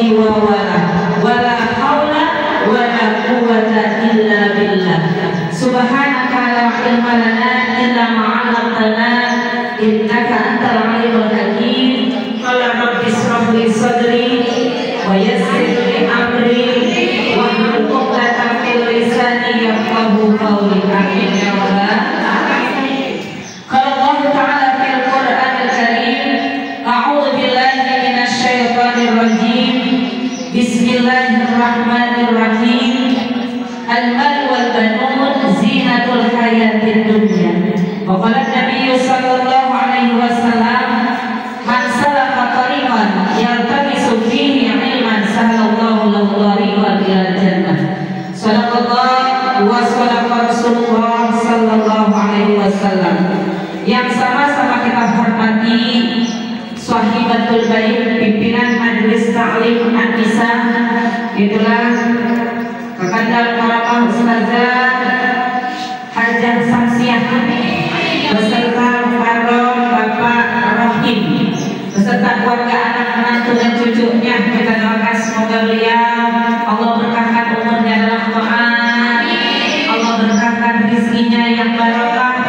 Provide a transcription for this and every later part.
bihi wa wala haula wala quwwata illa billah. Subhanaka la ilma lana illa ma 'allamtana innaka antal alimul hakim. Qala rabbi ishrah li sadri wa yassir li amri wahlul 'uqdatam min lisani yafqahu qawli. Amin ya rabbal alamin. Qala Allah ta'ala fil Qur'anil Karim, a'udzu billahi minasy syaithanir rajim. Bismillahirrahmanirrahim. Al-mal wal banun zinatul hayatid dunya. Wa qala Nabi sallallahu alaihi wasallam, man salaka tariqan yaltamisu fihi ilman sahalallahu lahu tariqan ilal jannah. Sadaqallah wa sadaqa Rasulullah sallallahu alaihi wasallam. Yang sama-sama kita hormati Sahibatul Bait, pimpinan Majelis Ta'lim An-Nisa, itulah Kakandal Karamah Ustazah Hajah Samsiah beserta Muharram Bapak Rohim beserta keluarga, anak menantu dan cucunya. Kita doakan semoga beliau Allah berkahkan umurnya dalam taat, Allah berkahkan rezekinya yang barokah,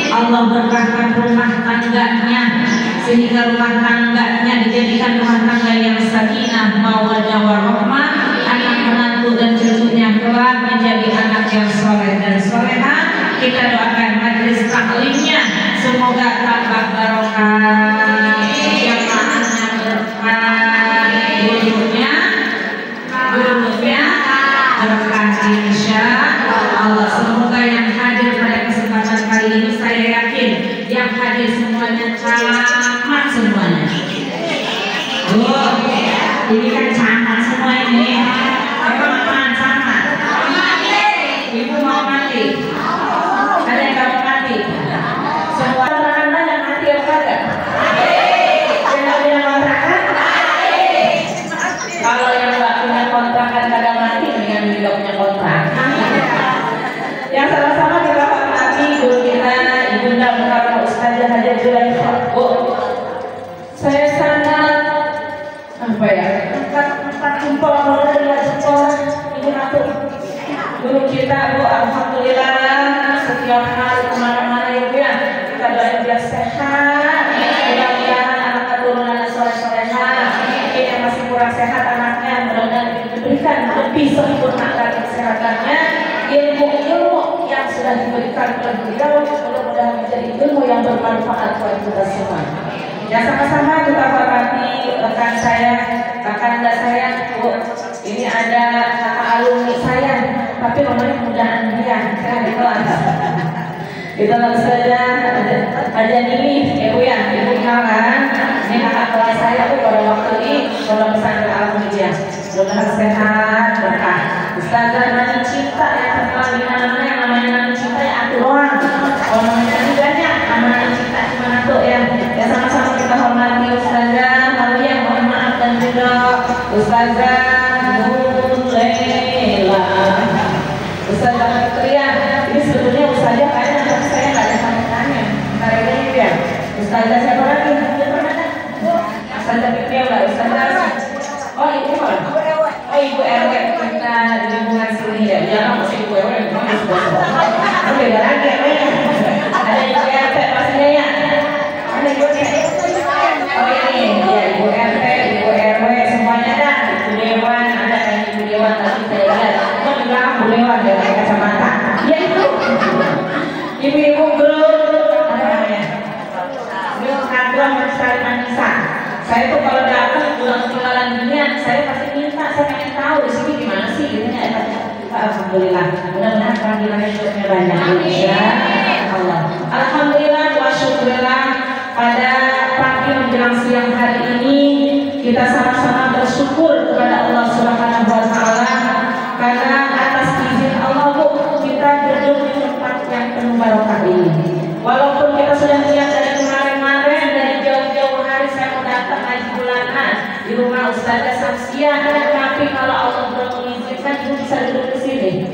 Allah berkahkan rumah tangganya sehingga rumah tangganya dijadikan rumah tangga yang sakinah mawaddah warahmah. Anak menantu dan cucunya kelak menjadi anak yang soleh dan solehah. Kita doakan majelis taklimnya semoga tambah barokah, jamaahnya berkah, gurunya berkah insya Allah. Semoga yang hadir pada kesempatan kali ini, saya yakin yang hadir semuanya camat semuanya. Oh, ini kan camat semua ini. Apa camat? Ibu mau mati? Ada yang mau mati? Semua orang yang mati apa enggak? Yang punya kontrakan? Kalau yang nggak punya kontrakan kagak mati, dengan juga punya kontrakan. Yang sama-sama kita hormati guru kita Ibunda Mukarramah Ustazah Hajah Zulaikha. Bu, saya sangat apa ya, empat jempol mulai dari sekolah Ibu Ratu. Guru kita Bu, alhamdulillah setiap hari kemana-mana Ibu ya, kita doain dia sehat, mudah-mudahan anak keturunan soleh-solehah. Mungkin yang masih kurang sehat anaknya, mudah-mudahan diberikan lebih sempurna lagi kesehatannya. Ilmu yang sudah diberikan oleh beliau mudah-mudahan menjadi ilmu yang bermanfaat buat kita semua. Ya, sama-sama kita hormati rekan saya, kakanda saya. Bu, ini ada kakak alumni saya, tapi namanya kemudahan dia, saya di kelas. Kita saja ada ini, Ibu ya, Ibu kenalan. Ini kakak kelas saya Bu pada waktu ini dalam pesantren alumni. Mudah-mudahan sehat, berkah. Ustazah Nani Cinta yang terkenal di mana-mana, yang namanya Nani Cinta ya aku doang. Kalau namanya Nani banyak, nama Nani Cinta gimana tuh ya? Ya sama-sama kita hormati Ustazah Maria, mohon maaf, dan juga Ustazah Nulela, Ustazah Fitria. Ini sebetulnya Ustazah kayaknya tapi saya nggak ada sambutannya. Ntar ini ya. Ustazah siapa lagi? Ustazah Fitria nggak? Ustazah. Oh Ibu apa? Oh Ibu RW kita di lingkungan sini ya. Jangan masih Ibu RW, memang sudah. Oh beda lagi ya. Ada Ibu RT pastinya ya. Ada Ibu RT. Oh ini ya Ibu RT, Ibu RW semuanya ada. Ibu Dewan ada kan, Ibu Dewan tadi saya lihat. Kok bilang Ibu Dewan dengan kacamata? Ya itu. Ibu-ibu grup apa namanya? Grup Kadron Bestari Anissa. Saya tuh kalau datang pulang ketinggalan dunia, saya pasti minta, saya pengen tahu di sini gimana sih gitu ya. Alhamdulillah, mudah-mudahan panggilan hidupnya banyak. Insya Allah. Alhamdulillah wa syukurillah, pada pagi menjelang siang hari ini kita sama-sama bersyukur kepada Allah Subhanahu wa taala karena atas izin Allah Bu, kita duduk di tempat yang penuh barokah ini. Walaupun kita sudah lihat dari kemarin-kemarin, dari jauh-jauh hari saya mau datang ngaji bulanan di rumah Ustazah Samsiah, tapi kalau Allah belum mengizinkan Ibu bisa duduk di sini.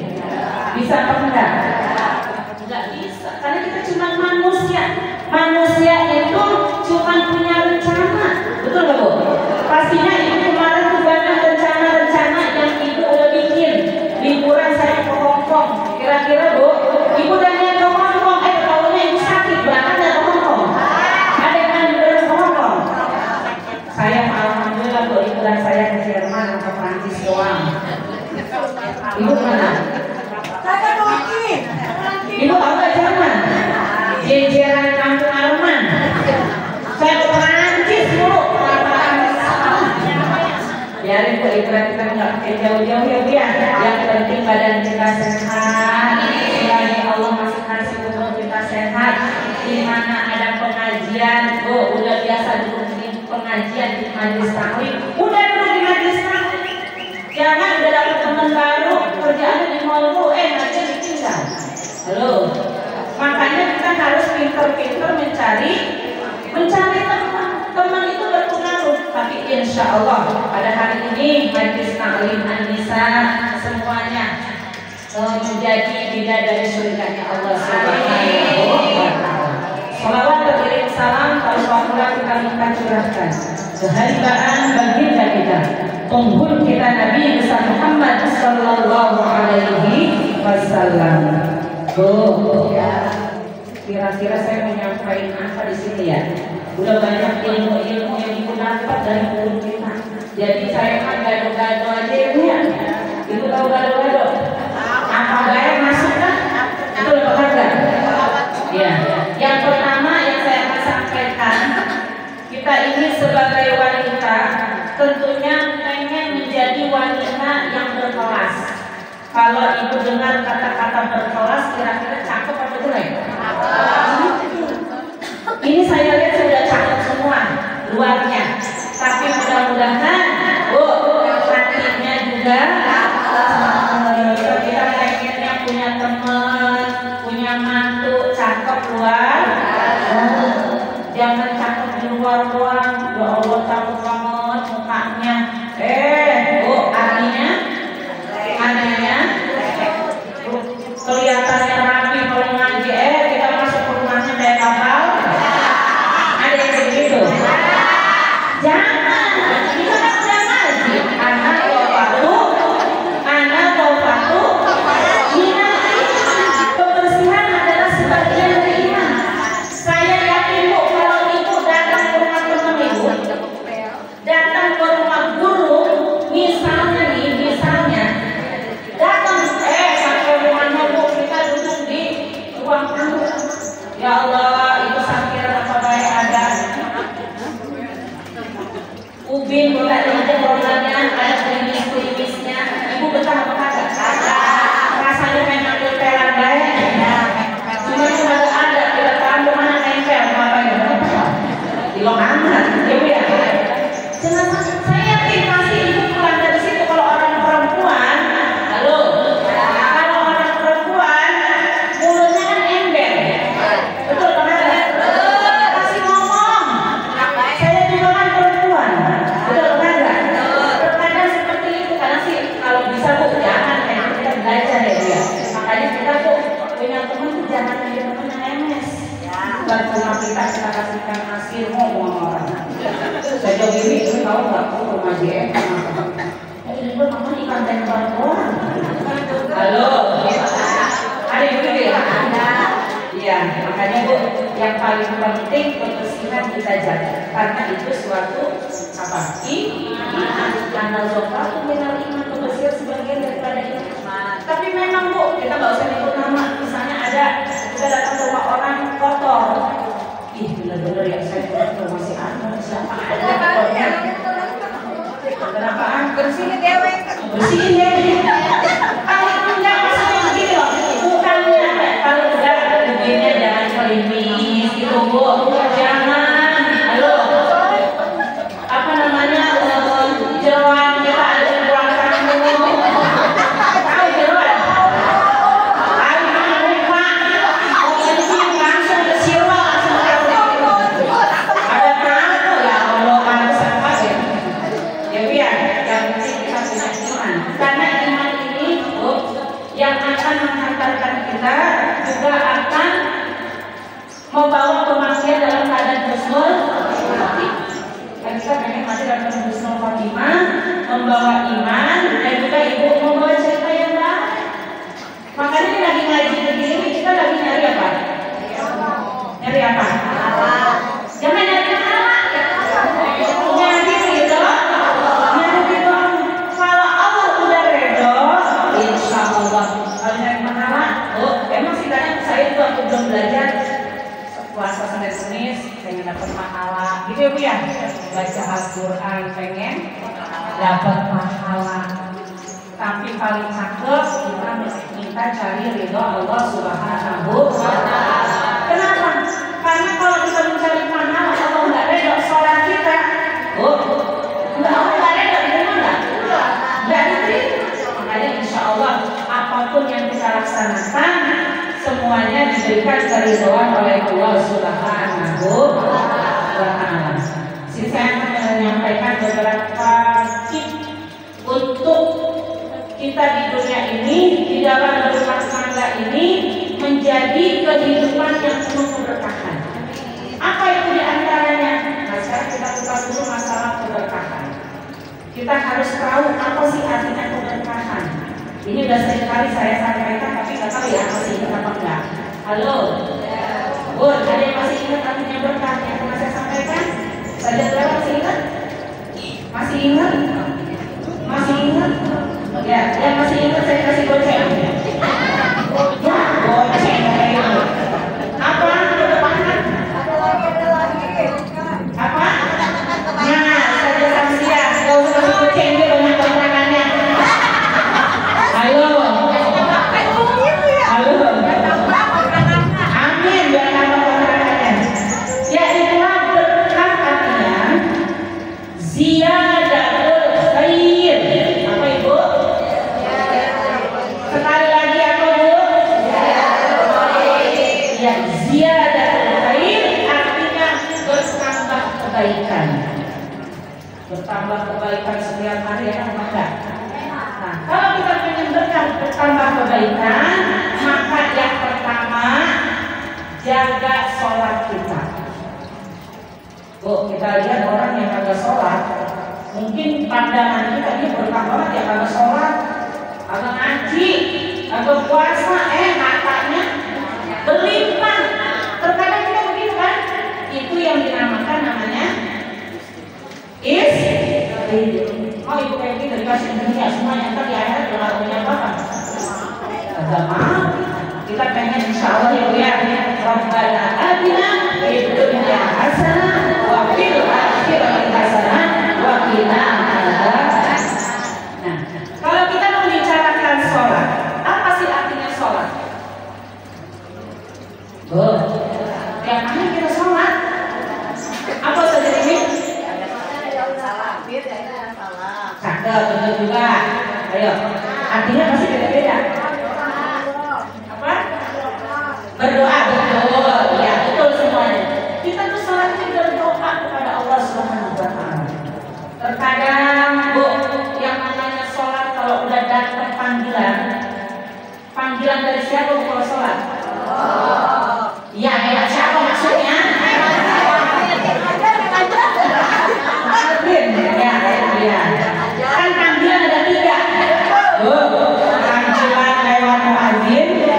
Bisa apa enggak? Enggak bisa, karena kita cuma manusia. Manusia itu cuma punya rencana, betul nggak Bu? Pastinya Ibu kemarin tuh banyak Prancis doang. Ibu mana? Saya Turki. Ibu tahu nggak Jerman? Jejeran kampung halaman. Saya ke Prancis dulu. Biarin Bu, iklan kita nggak pakai jauh-jauh ya Bu ya. Yang penting badan kita sehat. Selagi Allah masih kasih umur kita sehat. Di mana ada pengajian, Bu, udah biasa duduk di pengajian di majelis taklim. Udah duduk di majelis taklim. Jangan udah dapet teman baru, kerjaannya di mall Bu, nanti ditinggal. Halo. Makanya kita harus pinter-pinter mencari teman. Teman itu berpengaruh. Tapi insya Allah pada hari ini majelis taklim An-Nisa semuanya menjadi bidadari surganya Allah Subhanahu wa Ta'ala. Salawat berkirim salam kalau kita minta curahkan keharibaan baginda kita, penghulu kita Nabi besar Muhammad Sallallahu Alaihi Wasallam. Kira-kira saya menyampaikan apa di sini ya? Udah banyak ilmu-ilmu yang ibu dapat dari mulut kita. Jadi saya kan gado-gado aja ibu ya. Ibu tahu gado-gado? Apa gaya masuk kan? Itu lebih benar. Ya. Yang pertama yang saya akan sampaikan, kita ini sebagai wanita tentunya pengen menjadi wanita yang berkelas. Kalau ibu dengar kata-kata berkelas, kira-kira cakep apa jelek? Ini saya lihat sudah cakep semua luarnya, tapi mudah-mudahan hatinya juga kita pengennya punya teman, punya mantu cakep luar, jangan cakep di luar doang. Ya Allah cakep banget mukanya, artinya kelihatannya rapi kalau ngaji, kita masuk ke rumahnya kayak kapal. Ada yang begitu? Jangan, kita kan udah ngaji. Anak bapak kebersihan adalah sebagian dari iman. Saya yakin Bu, kalau ibu datang ke rumah teman ibu, datang ke rumah guru, misalnya datang sampai rumahnya Bu, kita duduk di ruang tamu. Ya Allah, itu sampiran apa baik ada ubin bukan aja programnya, ada klimis-klimisnya. Ibu betah apa kagak? Rasanya pengen ngambil pelan baik. Cuma ada kita tahu mana nempel apa ya? Di lokaman, ya. Saya yakin pasti ibu pulang dari situ kalau orang perempuan. Halo, kalau orang perempuan mulutnya kan ember. Betul kan? Kasih ngomong. Saya juga kan perempuan. Betul kan? Terkadang seperti itu karena sih kalau bisa Bu jangan kita belajar ya dia. Makanya kita Bu punya teman tuh jangan jadi teman yang MS. Bukan cuma kita kasihkan hasil ngomong sama orang. Saya jauh ini tahu nggak rumah JM ini gue makan ikan tengkorak doang. Halo, ada yang begitu ya? Iya, makanya Bu, yang paling penting kebersihan kita jaga karena itu suatu apa? Karena zokar itu minal iman, kebersihan sebagian daripada iman. Tapi memang Bu, kita nggak usah nyebut nama. Misalnya ada kita datang ke rumah orang kotor. Ih, bener-bener ya saya masih ada siapa ada. Kenapaan? Bersihin dewek. Kalau enggak maksudnya begini loh. Bukannya kalau udah begini jangan klimis gitu Bu. Jangan. Halo. Apa namanya? Jeroan kita ada jeroan kamu. Tahu jeroan? Tahu lupa. Langsung ke siwa langsung ada tahu ya Allah pantesan pas ya. Ya biar yang penting kita punya iman. Karena iman ini yang akan menghantarkan kita juga akan membawa kematian dalam keadaan husnul khotimah. Kan kita pengen mati dalam husnul khotimah, membawa iman dan juga ibu membawa cerita yang baik. Makanya ini lagi ngaji begini kita lagi nyari apa? Nyari apa? Jangan nyari apa? Nyari ridho. Kalau dapat pahala. Gitu ya Bu ya. Baca Al-Qur'an pengen dapat pahala. Tapi paling cakep kita cari ridho Allah Subhanahu wa Ta'ala. Kenapa? Karena kalau kita mencari pahala Allah nggak ridho sholat kita, nggak ridho, gimana? Nggak diterima. Makanya insya Allah apapun yang kita laksanakan semuanya diberikan keridhaan oleh Allah Subhanahu wa Ta'ala. Saya akan menyampaikan beberapa tips untuk kita di dunia ini, di dalam berumah tangga ini menjadi kehidupan yang penuh keberkahan. Apa itu diantaranya? Nah, sekarang kita kupas dulu masalah keberkahan. Kita harus tahu apa sih artinya keberkahan. Ini sudah sering kali saya sampaikan, tapi nggak tahu ya masih ingat apa enggak. Halo, Bun, ada yang masih ingat artinya berkah yang pernah saya sampaikan? Saja berapa masih ingat? Masih ingat? Masih ingat? Ya, yang masih ingat saya kasih goceng. Ya, goceng kayak gitu. Apa? Keberkahan? Ada lagi. Apa? Nah, saja samsia. Gak usah kasih goceng dia banyak keberkahannya. Halo. Halo. Amin, biar nambah keberkahannya. Ya, itulah berkah artinya ziyadatul khair. Apa Ibu? Sekali lagi apa Bu? Ya, ziyadatul khair artinya bertambah kebaikan. Bertambah kebaikan setiap hari ya, enggak? Nah, kalau kita ingin bertambah kebaikan, maka yang pertama jaga sholat kita. Bu, kita lihat orang yang kagak sholat, mungkin pandangan kita dia berkah banget ya, kagak sholat, kagak ngaji, kagak puasa, matanya berlimpah. Terkadang kita begitu kan? Itu yang dinamakan namanya oh Ibu Peggy dari kasih dunia semuanya ntar di akhirat udah punya apa? Agak mau. Kita pengen insya Allah ya Bu ya. Rabbana atina fid dunya hasanah wa fil akhirati hasanah wa qina adzabannar. Nah, kalau kita membicarakan sholat, apa sih artinya sholat? Bu, tiap hari kita sholat. Apa saja ini? Cakep, betul juga. Ayo, artinya pasti beda-beda. Apa? Berdoa, betul. Ya, betul semuanya. Kita tuh sholatnya berdoa kepada Allah Subhanahu wa Ta'ala. Terkadang Bu, yang namanya sholat kalau udah datang panggilan dari siapa Bu kalau sholat? Ya, kayak siapa maksudnya? Ya. Kan panggilan ada 3. Panggilan lewat muadzin,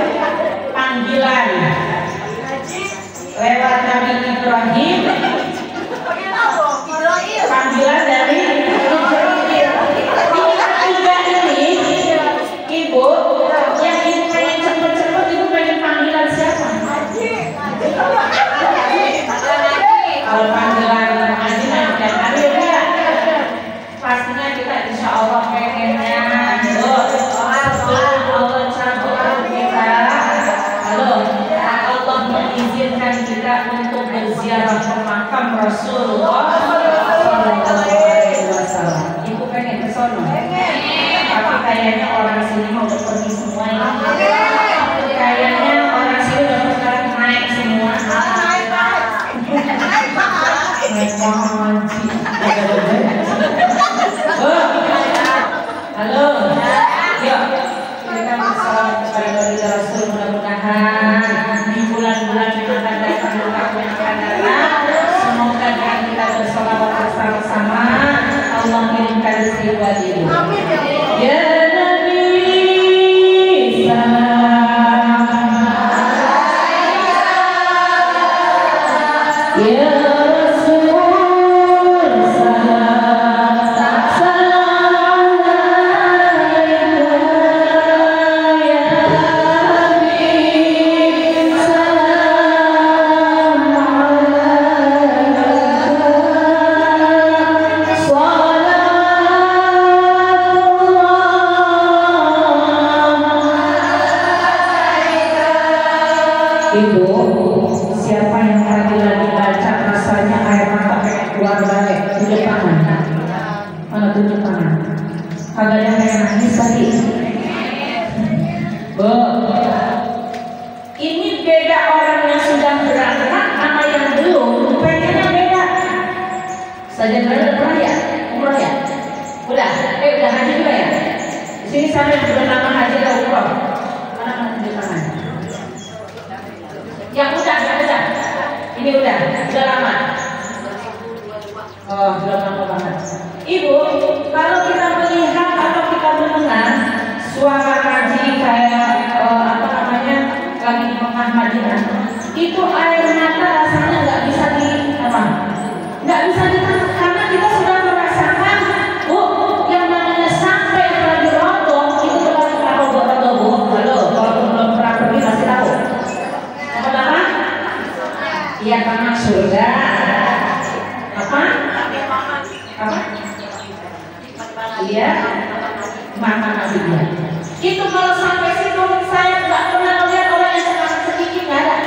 panggilan lewat Nabi Ibrahim, panggilan dari Jibril. Tiga ini, Ibu, yang Ibu pengen cepet-cepet, Ibu pengen panggilan siapa? Kalau panggilan muadzin dan hari ya. Pastinya kita insya Allah pengennya Allah cabut kita. Halo, Allah mengizinkan kita untuk berziarah ke makam Rasulullah SAW. Ibu pengen ke sono? Tapi kayaknya orang sini mau pergi semua ya. Kayaknya orang sini udah sekarang naik semua. Naik haji. Halo, yuk kita bersalawat kepada Nabi Rasul. Mudah-mudahan di bulan-bulan yang akan datang, tahun yang akan datang, semoga dengan kita bersalawat bersama-sama Allah kirimkan rezeki buat ibu. Ya Nabi salam, ya Kagak ada yang nangis tadi. Ini beda orang yang sudah berangkat sama yang belum. Pengennya beda. Saja udah ya? Umroh ya? Udah haji juga ya? Di sini sama yang bernama haji atau umroh? Mana tunjuk tangan? Yang udah. Ini udah lama. Oh, sudah lama banget. Ibu, kalau kita melihat atau kita mendengar suara haji kayak lagi di Mekah Madinah, itu air mata rasanya nggak bisa ditahan karena kita sudah merasakan, yang namanya sampai lagi rondo itu terlalu rondo. Halo, kalau belum pernah pergi pasti tahu. Apa? Iya, karena surga. Apa? Iya, makan Nabi dia. Itu kalau sampai situ saya nggak pernah lihat orang yang sangat sedikit, nggak ada.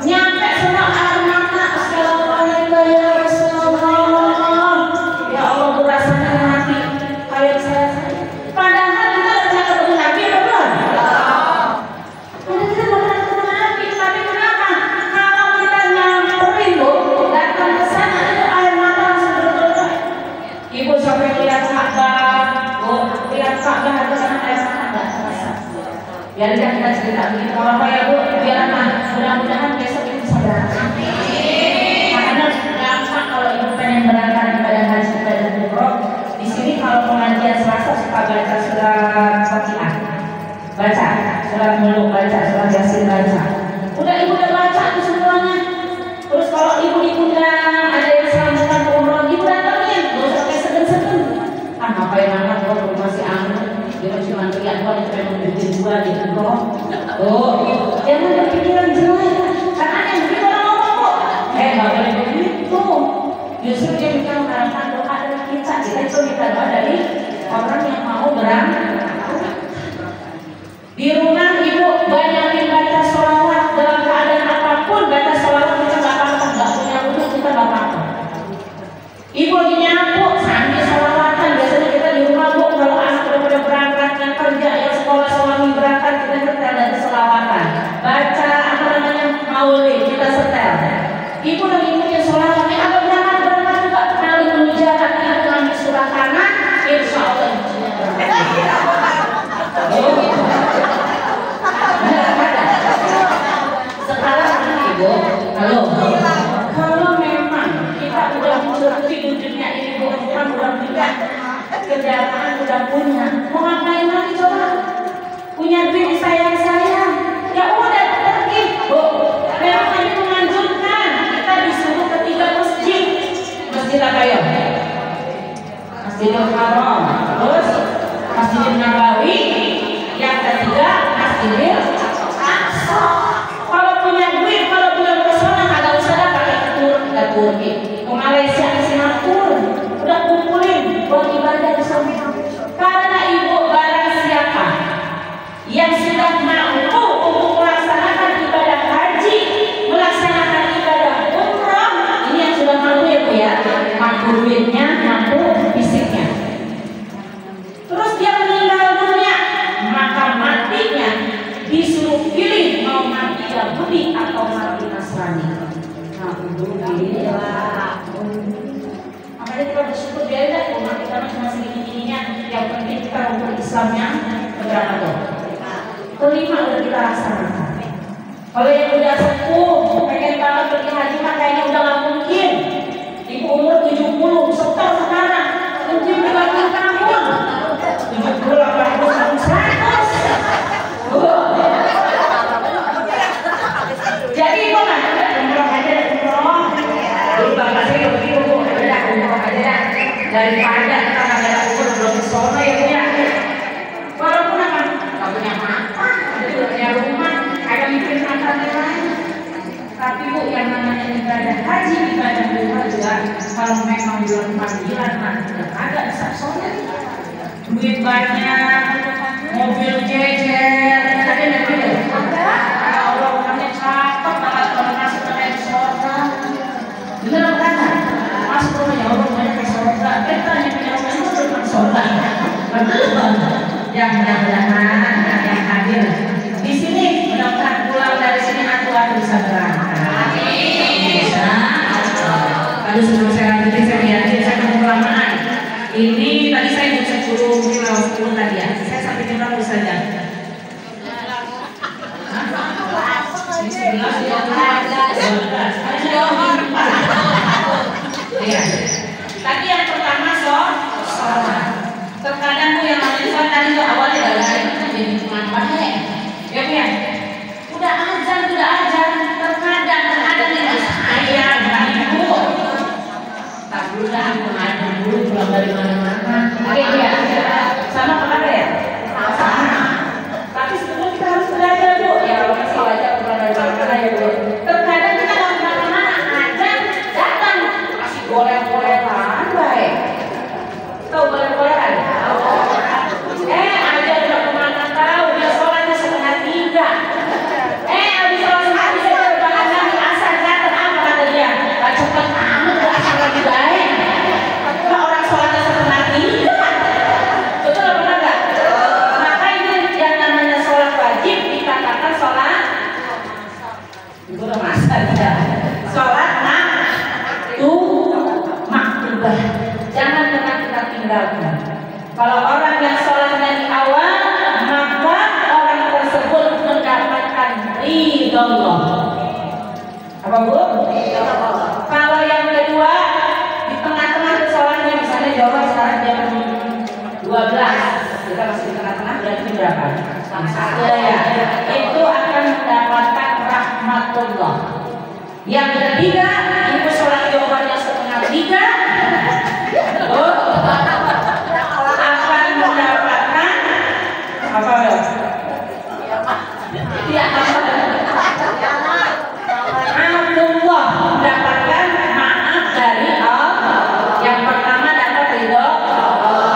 Nyampe semua air mata. Assalamualaikum ya Rasulullah. Ya Allah, berasanya hati kayak saya. Padahal kita udah ketemu Nabi belum? Padahal kita udah ketemu Nabi, tapi kenapa? Kalau kita nyamperin datang ke sana itu air mata langsung bergerak. Ibu sampai lihat Ka'bah itu kan air mata nggak terasa. Biar kita cerita begini, kalau ya Bu, biar mudah-mudahan besok itu bisa berangkat. Makanya gampang kalau ibu pengen berangkat ibadah haji ibadah umroh. Di sini kalau pengajian Selasa suka baca surat Fatihah, baca surat Muluk, baca surat Yasin, baca. Ibu udah baca itu semuanya. Terus kalau ibu diundang ada yang selamatkan umroh, ibu datangin, nggak usah pakai segen-segen. Ngapain anak kalau masih angin, dia cuma teriak kalau itu memang bikin gua di umroh. Jangan berpikiran jelek. Karena yang begitu orang ngomong nggak boleh begitu. Justru dia bisa mengharapkan doa dari kita itu minta doa dari orang yang mau berangkat. Di rumah ibu banyakin baca sholawat dalam keadaan apapun. Baca sholawat kita nggak apa-apa, nggak punya wudhu kita nggak apa-apa. Ibu lagi nyapu sambil sholawatan. Biasanya kita di rumah Bu, kalau anak udah berangkat yang kerja, yang sekolah, suami berangkat, kita setel dari sholawatan. Baca maulid, kita setel. Ibu lagi punya sholawat, apa berangkat juga kenali mengujakan, kita ngambil surah kanan, insya Allah sekarang ibu, halo. Kalau memang kita udah mengerti dunia ini, bukan udah punya kendaraan, udah punya, mau ngapain lagi coba? Punya duit sayang-sayang, ya udah pergi. Memang ini menganjurkan kita disuruh ke 3 masjid. Masjid apa ya? Masjidil Haram, terus Masjidil Nabawi, yang ketiga Masjidil Aqsa. Kalau punya duit, kalau belum ke sana nggak usah dah pakai Turki, ke Malaysia, ke Singapura, udah kumpulin buat ibadah di sana. Karena ibu barang siapa yang sudah mampu untuk melaksanakan ibadah haji, melaksanakan ibadah umroh, ini yang sudah mampu ya Bu ya, mampu duitnya, mampu fisiknya. Terus dia meninggal dunia, maka matinya disuruh pilih mau mati Yahudi atau mati Nasrani. Makanya kita bersyukur dia ada umat kita cuma segini-gininya, yang penting kita untuk Islamnya berapa tuh? Kelima udah kita laksanakan. Kalau yang udah sepuh pengen banget pergi haji mah kayaknya udah nggak mungkin. Ibu umur 70, setor sekarang, mungkin 30 tahun, 70, 80 tahun, 100. Jadi ibu nggak umroh aja, umroh. Dulu bapak saya begitu Bu, udah umroh aja daripada kita nggak ada umur belum sore ya Bu ya. Walaupun apa? Nggak punya apa, punya rumah, ada mikir makan lain. Tapi Bu, yang namanya ibadah haji, ibadah umroh juga kalau memang belum panggilan mah agak bisa soalnya duit banyak, mobil jejer, ada yang gitu. Allah orangnya cakep banget kalau masuk ke surga. Bener kan? Masuk rumahnya Allah banyak ke surga. Kita hanya punya rumah itu surga. Yang mudah-mudahan yang hadir di sini mudah-mudahan pulang dari sini aku bisa berangkat. Bisa. Aduh sebelum saya lanjutin saya lihatin saya mau kelamaan. Ini tadi saya jam 10 mungkin lewat 10 tadi ya. Saya sampai jam berapa saja? Iya. Tadi yang pertama sholat. Terkadang tuh yang namanya sholat tadi tuh awalnya dari jadi ngapa ya kan? Udah azan. Terkadang ini ayah ibu. Tak dulu dah aku ngajak dulu pulang dari mana-mana. Oke ya. Sama apa ya? Sama. Tapi sebelum kita harus belajar Bu. Ya kalau masih belajar pulang dari mana-mana ya Bu. Terkadang kita mau kemana-mana azan datang masih boleh-bolehan baik. Tahu boleh-bolehan? Aja udah kemana tahu dia sholatnya 2:30. Habis sholat habis dia udah bangun asar datang apa kata dia? Cepet amat asar lagi baik. Kalau orang sholatnya 2:30, betul apa enggak? Maka ini yang namanya sholat wajib dikatakan sholat. Itu udah masa dia. Sholat maktubah. Jangan pernah kita tinggalkan. Kalau orang yang sholatnya di awal, maka orang tersebut mendapatkan ridho Allah. Apa Bu? Kalau yang kedua, di tengah-tengah sholatnya, misalnya Jawa sekarang jam 12, kita masih di tengah-tengah, berarti berapa? Ya, itu akan mendapatkan rahmatullah. Yang ketiga, ibu sholat Jawanya 2:30. Akan mendapatkan apa ya? Allah mendapatkan maaf dari Allah. Yang pertama dapat ridho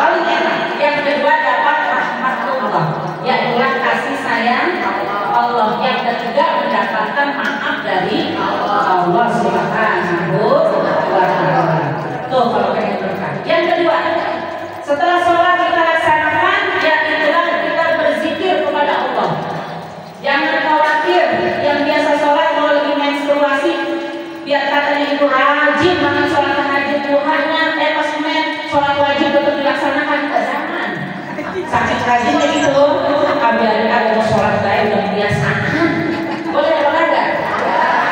paling enak. Yang kedua dapat rahmatullah, yaitu kasih sayang Allah. Yang ketiga mendapatkan maaf dari Allah Subhanahu wa Ta'ala. Tuh kalau pengen berkah. Yang kedua, setelah sholat kita laksanakan, ya itulah kita berzikir kepada Allah. Jangan khawatir yang biasa sholat mau lagi menstruasi, biar katanya itu rajin banget sholat tahajud Tuhannya, pas sholat wajib betul dilaksanakan. Jangan sakit rajinnya gitu, biarin ada mau sholat baik udah kebiasaan. Boleh apa enggak?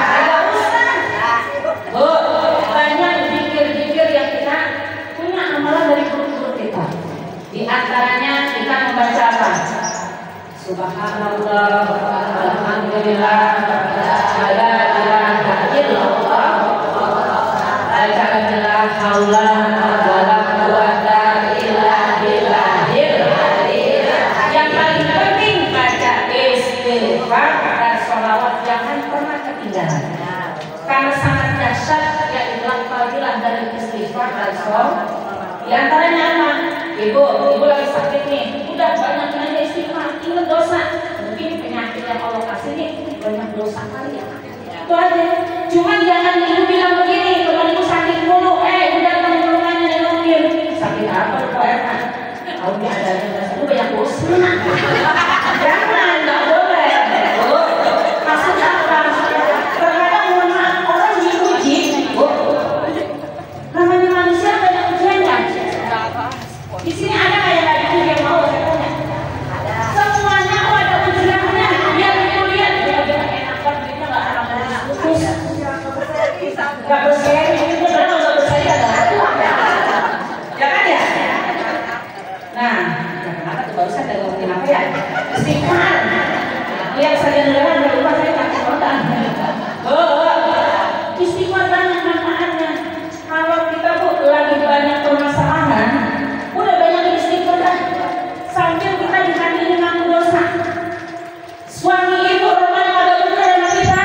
Agak usah. Banyak zikir-zikir yang kita punya amalan dari guru-guru kita. Di antaranya kita membaca apa? Subhanallah, alhamdulillah, la ilaha illallah, la haula wala quwwata illa billahil aliyyil. Yang paling penting baca istighfar dan sholawat, jangan pernah ketinggalan. Karena sangat dahsyat yaitu fadilah dari istighfar dan sholawat. Di antaranya apa? Ibu lagi sakit nih, udah banyak aja istighfar, ingat dosa. Mungkin penyakit yang Allah kasih nih banyak dosa kali ya. Itu aja. Cuman jangan ibu bilang begini, kalau ibu sakit mulu, udah teman-temannya nengokin. Sakit apa kok enak? Tahu dia ada dosa, banyak dosa. Jangan, nggak boleh. Maksud apa? Terkadang mohon maaf orang diuji, namanya manusia banyak ujiannya. Di sini ada nggak yang nggak diuji yang mau saya tanya? Semuanya ada ujiannya. Biar ibu lihat dia enak banget, dia nggak akan putus, nggak berseri, itu benar nggak berseri ada. Ya kan ya? Nah, kenapa tuh barusan dari ngomongin apa ya? Istighfar. Lihat saja dulu udah lupa saya pakai kontak. Istighfar banyak manfaatnya. Kalau kita lagi banyak permasalahan, udah banyak istighfar dah. Sambil kita dihadiri ngaku dosa. Suami ibu rumah yang ada benar sama kita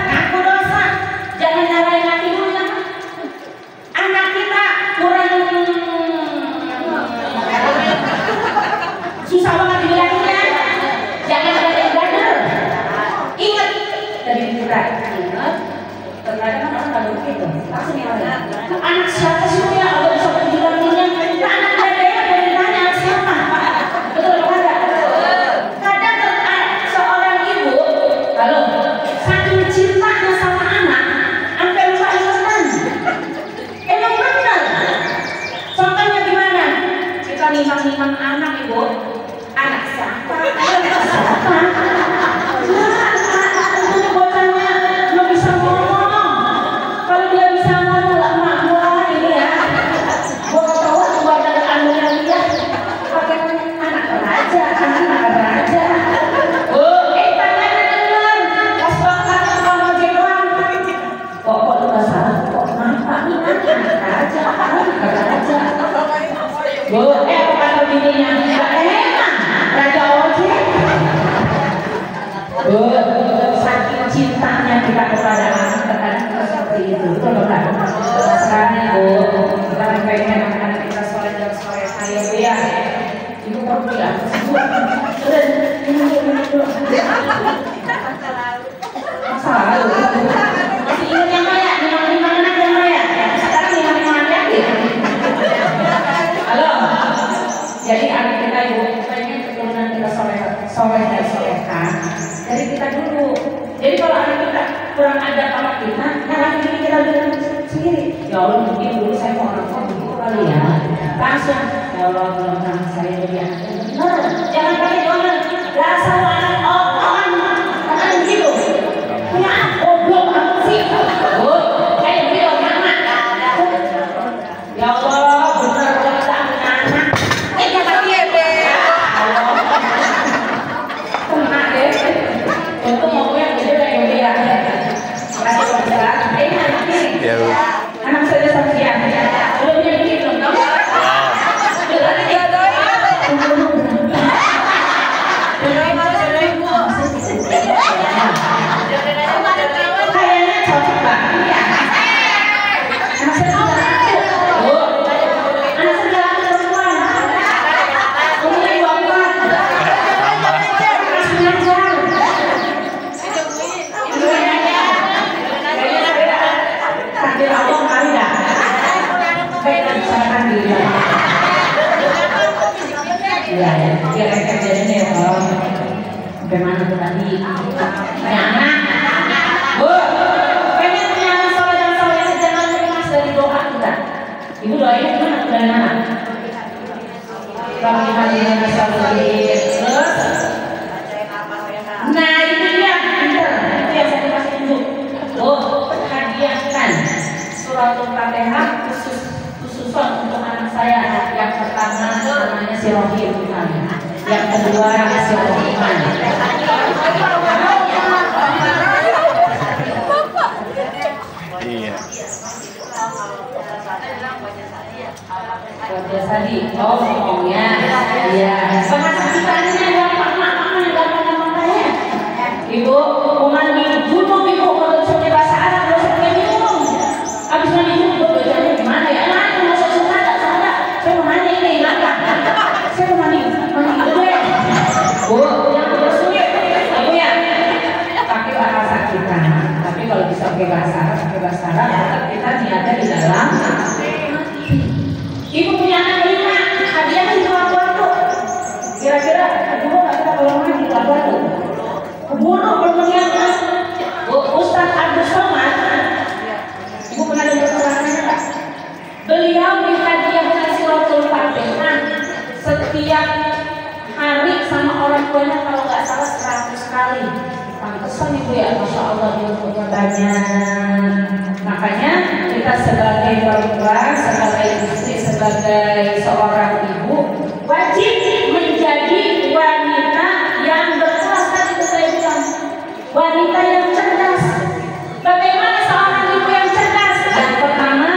ngaku dosa. Jangan nyalain laki dulu ya. Anak kita kurang susah banget dibilangnya. Jangan ada yang benar. menimang anak ibu. Anak siapa? Anak siapa? Nah, bocahnya belum bisa ngomong. Kalau dia bisa ngomong, emak gua ini ya. Gua tahu gua dari anunya dia. Pakai anak raja, anak raja. Kok lu salah? Kok kenapa? Anak raja, raja. Bu, apa kata bininya? Gak enak, raja ojek. Bu, saking cintanya kita kepada anak, terkadang seperti itu. Betul loh kan? Sekarang Bu, kita pengen anak-anak kita sore saya Bu ya. Ibu perlu ya? Bu, udah, ini dulu. Salah lu. Masih ingat yang Maya? Lima anak yang Maya? Sekarang lima anak ya? Halo? Jadi anak kita ibu pengen keturunan kita soleh-solehan dari kita dulu. Jadi kalau anak kita kurang ada sama kita, nah ini kita bilang sendiri. Ya Allah mungkin dulu saya mau orang tua begitu kali ya. Langsung ya Allah mudah-mudahan saya jadi anak yang benar. Jangan pakai jangan rasa anak orang karena begitu. Punya goblok apa sih? Kayak begitu mama. Ya Allah benar kalau kita punya anak. Untuk mau yang gede dan yang dia. Makasih besar. Anak saya sama dia. Udah punya bikin belum kamu? Kayaknya cocok banget ya. Anak saya ya, biar kerjanya ya Om. Bagaimana tuh tadi? Anak, Bu, pengen punya anak soleh dan soleh jangan lepas dari doa kita. Ibu doain gimana dari mana? Kalau kita dengan soleh terus. Nah itu dia, pinter. Itu yang saya kasih tunjuk. Bu, hadiahkan suratul Fatihah khususan untuk anak saya. Yang pertama namanya si Rohim, yang kedua si Rohiman. Iya. Tadi, oh ngomongnya, iya. Bahasa kitanya gampang ya. Ibu, mandi junub ibu kalau seperti bahasa Arab kalau seperti minum. Abis mandi junub belajarnya gimana ya? Saya mau nanya ini, saya mau mandi dulu ya. Bu, yang sulit, Ibu ya. Pakai bahasa kita. Tapi kalau bisa pakai bahasa Arab, kita niatnya di dalam. Ibu punya anak 5, hadiahnya di Labuan. Kira-kira Ibu nggak kita kalau main di Labuan? Kebunuh bermenyanyi. Ustaz Abdul Somad. Ibu pernah dengar keterangannya nggak? Beliau dihadiahkan suratul Fatihah setiap hari sama orang tuanya kalau nggak salah 100 kali. Pantesan Ibu ya, Masya Allah ilmunya banyak. Makanya kita sebagai perempuan, sebagai istri, sebagai seorang ibu wajib menjadi wanita yang berkelas. Tadi saya bilang wanita yang cerdas. Bagaimana seorang ibu yang cerdas? Yang pertama,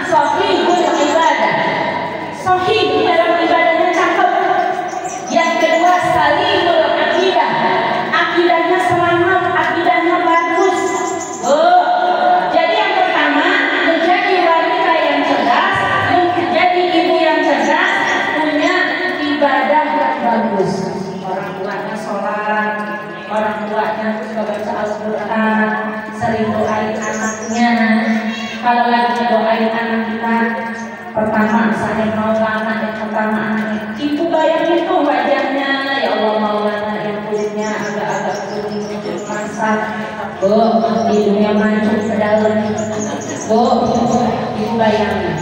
sohihul ibadah. Sohih dalam ibadahnya cakep. Yang kedua, salimul akidah. Akidahnya selamat, akidahnya bagus. Jadi yang pertama, menjadi wanita yang cerdas, menjadi ibu yang cerdas, punya ibadah yang bagus. Orang tuanya sholat, orang tuanya suka baca Al-Quran, sering doain anaknya. Kalau lagi doain anak kita, pertama misalnya Maulana, yang pertama anaknya, ibu bayangin tuh wajahnya, ya Allah Maulana yang kulitnya agak-agak kuning, masak, hidungnya mancung ke dalam, ibu bayangin,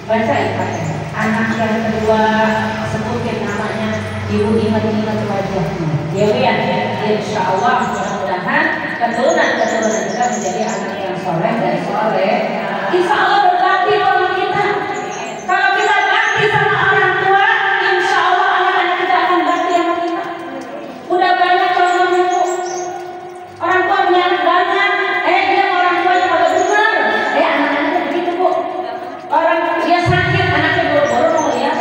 baca Al-Fatihah. anak yang kedua, sebutin namanya, ibu ingat-ingat wajahnya. Ya Bu ya, insya Allah mudah-mudahan keturunan-keturunan kita menjadi anak yang soleh dan soleh. Insya Allah berbakti sama kita. Kalau kita bakti sama orang tua, insya Allah anak-anak kita akan bakti sama kita. Udah banyak contohnya Bu. Orang tua punya anak banyak, dia orang tuanya pada benar, anak-anaknya begitu Bu. Orang dia sakit, anaknya boro-boro mau lihat.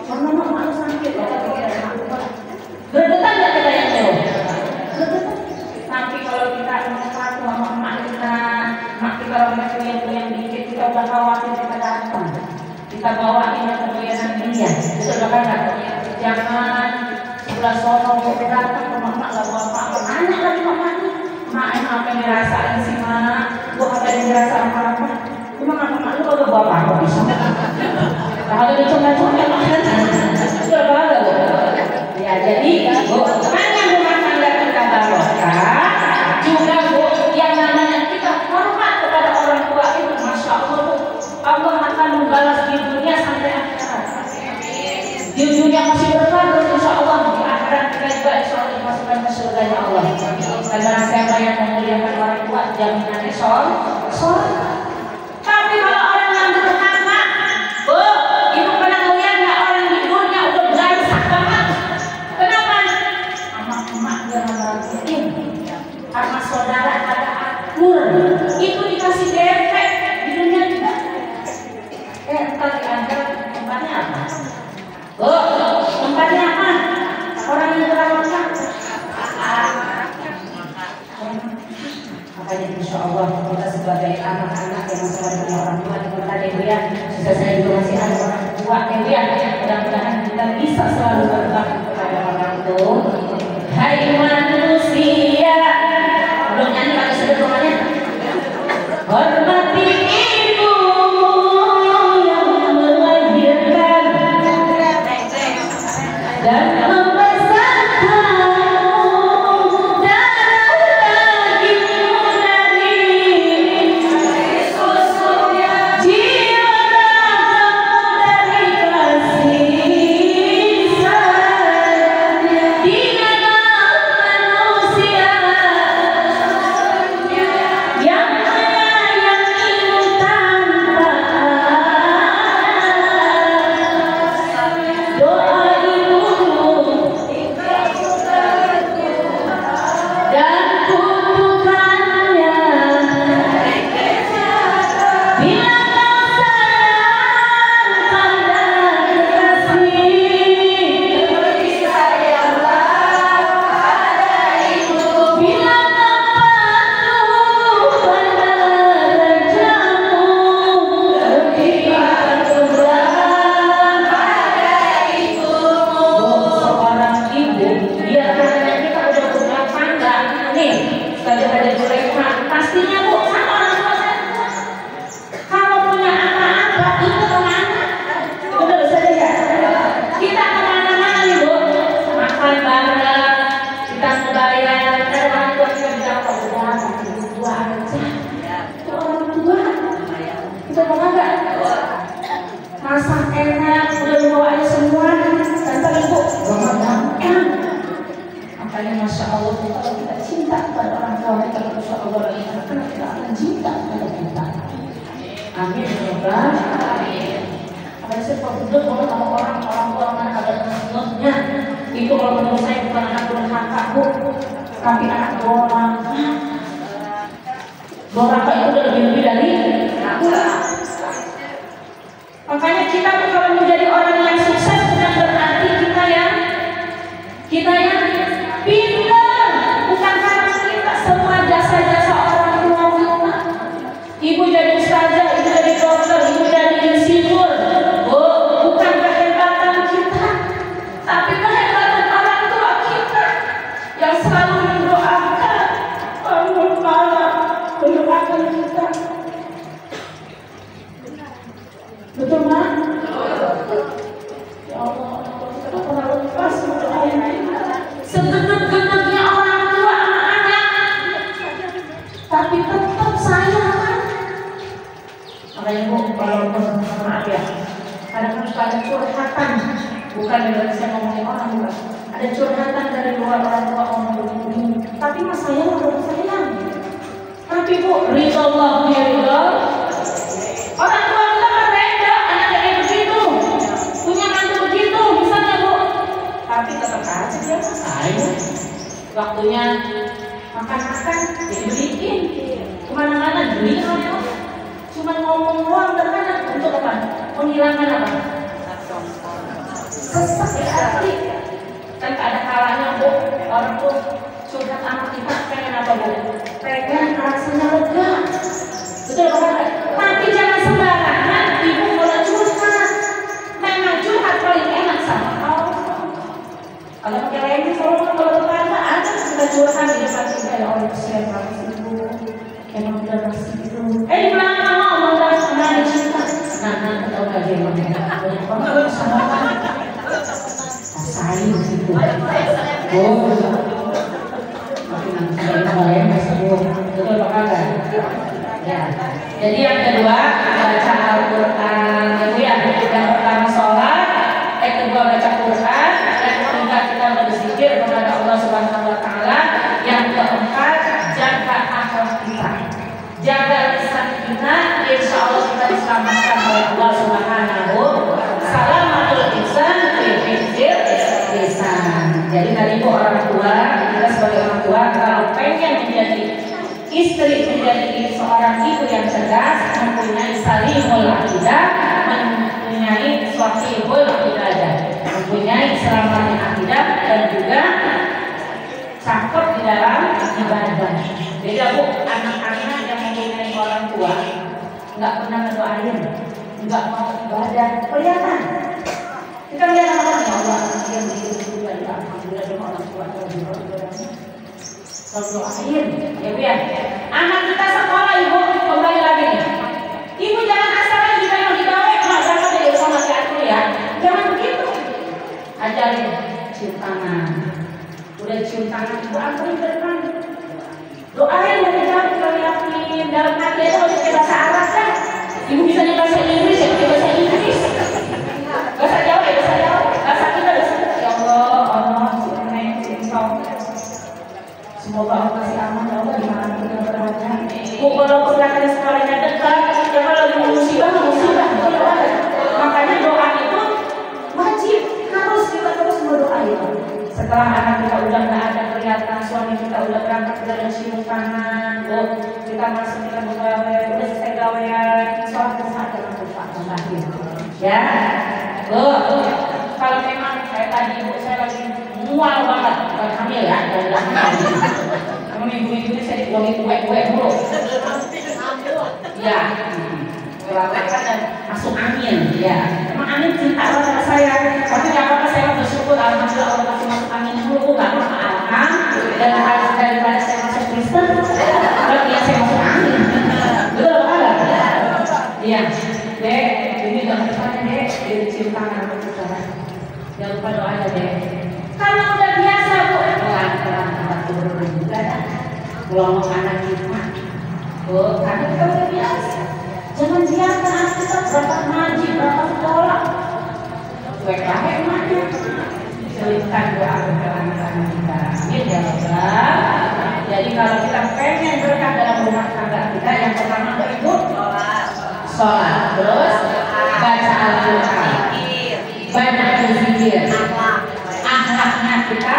Mama malu sakit, berdetak nggak kita yang jauh? Tapi kalau kita ingat sama emak kita orang punya dikit, kita udah khawatir kita datang. Kita bawain yang kemuliaan dia. Betul kan nggak? Jangan sebelah sono kita datang ke mama nggak bawa apa-apa. Anak lagi mamanya. Mak apa yang dirasain sih mak? Gua apa yang dirasain apa? Cuma mak lu kagak bawa apa-apa bisa. Kalau dicoba-coba makan, sudah bawa. Ya jadi Bu, hanya rumah tangga kita barokah. Juga Bu, yang namanya kita hormat kepada orang tua itu, masya Allah Bu, Allah akan membalas di dunia sampai akhirat. Di dunia masih berkah, insya Allah di akhirat kita juga insya Allah dimasukkan ke surganya Allah. Karena siapa yang memuliakan orang tua jaminannya sol. Tapi kalau orang yang durhaka, Bu, ibu pernah melihat nggak orang di dunia udah belajar banget? Kenapa? Emak dia merhatiin, sama saudara ada akur, itu dikasih DP di dunia juga. Entar di akhirat tempatnya apa? Bu, tempatnya apa? Orang yang berakal. Makanya insya Allah kita sebagai anak-anak yang masih ada orang tua di kota ya, bisa saya juga masih ada orang tua ya, mudah-mudahan kita bisa selalu berbakti kepada orang tua. Hai manusia, belum nyanyi pakai sebut rumahnya. Hormati ibu yang melahirkan dan masak enak, udah dibawa aja semua, tanpa ibu, makanya masya Allah kalau kita cinta kepada orang tua kita, masya Allah kita akan cinta kepada kita. Amin semoga. Makanya saya berdoa banget sama orang tua mana ada menurutnya itu kalau menurut saya bukan anak durhaka Bu, tapi anak doraka. Doraka itu udah lebih dari aku. Makanya kita kalau menjadi orang yang sukses bukan berarti kita yang pintar, bukan karena kita semua jasa-jasa orang tua kita. Ibu jadi ustazah, ibu jadi dokter, ibu jadi insinyur. Bukan kehebatan kita, tapi kehebatan orang tua kita yang selalu mendoakan, mendoakan kita. Betul Mak? Ya Allah, kita pernah lepas mendoain kita. Segenap-genapnya orang tua anak-anak, tapi tetap sayang. Makanya Bu, kalau maaf ya, kadang bukan berarti saya ngomongin orang, bukan. Ada curhatan dari luar orang tua ngomong begini, tapi mas saya menurut saya. Tapi bu, ridho Allah, ridho. Orang tua kita berbeda, anaknya kayak begitu, punya mantu begitu, misalnya bu. Tapi tetap aja dia sayang. Waktunya makan-makan, dibeliin, kemana-mana dibeliin. Cuma ngomong doang, terkadang untuk apa? Menghilangkan apa? Sesak di hati. Kan ada kalanya bu, orang tuh curhat anak kita pengen apa bu? Pengen rasanya lega. Betul kan? Tapi jangan sembarangan ibu kalau curhat. Memang curhat paling enak sama Allah. Kalau pakai lainnya kalau tetangga ada kita curhat di depan kita ya Allah kesian banget ibu. Emang udah masih itu. Di belakang ngomong dah sama cinta. Nah tahu gak dia ngomong sama sayang gitu. Tapi nanti kalian masih betul apa kagak? Ya. Jadi yang kedua baca Al-Quran. Jadi yang pertama sholat, yang kedua baca Quran, yang ketiga kita berzikir kepada Allah Subhanahu Wa Taala, yang keempat jaga akhlak kita, jaga lisan kita. Insya Allah kita diselamatkan oleh Allah Subhanahu. Salamatul insan fi hifdzil lisan. Jadi tadi bu orang tua, kita sebagai orang tua kalau pengen menjadi istri, menjadi seorang ibu yang cerdas, mempunyai salimul akidah, mempunyai sahihul ibadah, mempunyai selamatnya akidah dan juga cakep di dalam ibadah. Beda bu, anak-anak yang mempunyai orang tua nggak pernah ngedoain, nggak mau ibadah, kelihatan. Kita lihat anak-anak ya Allah, yang begitu dari alhamdulillah dengan orang tua kalau doain, ya bu ya. Anak kita sekolah ibu, kembali lagi nih. Ibu jangan asal kita yang digawe, jangan jadi sama diatur ya. Jangan begitu. Ajarin cium tangan. Udah cium tangan ibu anterin ke depan. Doain dari jauh kita yakin dalam hati itu harus pakai bahasa Arab kan. Ibu bisa bahasa Inggris ya, pakai bahasa Inggris. Bahasa Jawa ya, bahasa Jawa. Bahasa kita ya Allah, Allah, semoga Allah kasih aman ya Allah di mana kita berada. Bu kalau pergerakan sekolahnya dekat, jangan lagi musibah. Makanya doa itu wajib, harus kita terus berdoa itu. Setelah anak kita udah nggak ada kelihatan, suami kita udah berangkat dari cium tangan, bu kita masuk kita bergawe, udah selesai gawean, sholat saat jangan lupa membaca. Ya, bu kalau memang kayak tadi ibu saya lagi mual banget, bukan hamil ya, dan kamu minggu-minggu ini saya dibuangin kue-kue mulu. Ya, kelelakan dan masuk angin. Ya, emang angin cinta sama saya. Tapi nggak apa-apa, saya bersyukur alhamdulillah Allah kasih masuk angin dulu, nggak apa-apa. Dan harus daripada saya masuk Kristen, berarti ya saya masuk angin. Betul nggak? Iya, dek, ini jangan tanya dek, dari cium tangan kita. Jangan lupa doa ya dek. Karena udah biasa bu, pelan-pelan kita turun juga dah. Pulang anak kita, bu, karena kita udah biasa. Jangan biarkan anak kita berangkat ngaji, berangkat sekolah. Cuek lah emaknya. Selipkan doa berkelanjutan kita. Amin ya Allah. Jadi kalau kita pengen berkah dalam rumah tangga kita, yang pertama itu sholat, terus baca Al-Quran, banyak berzikir. Akhlaknya kita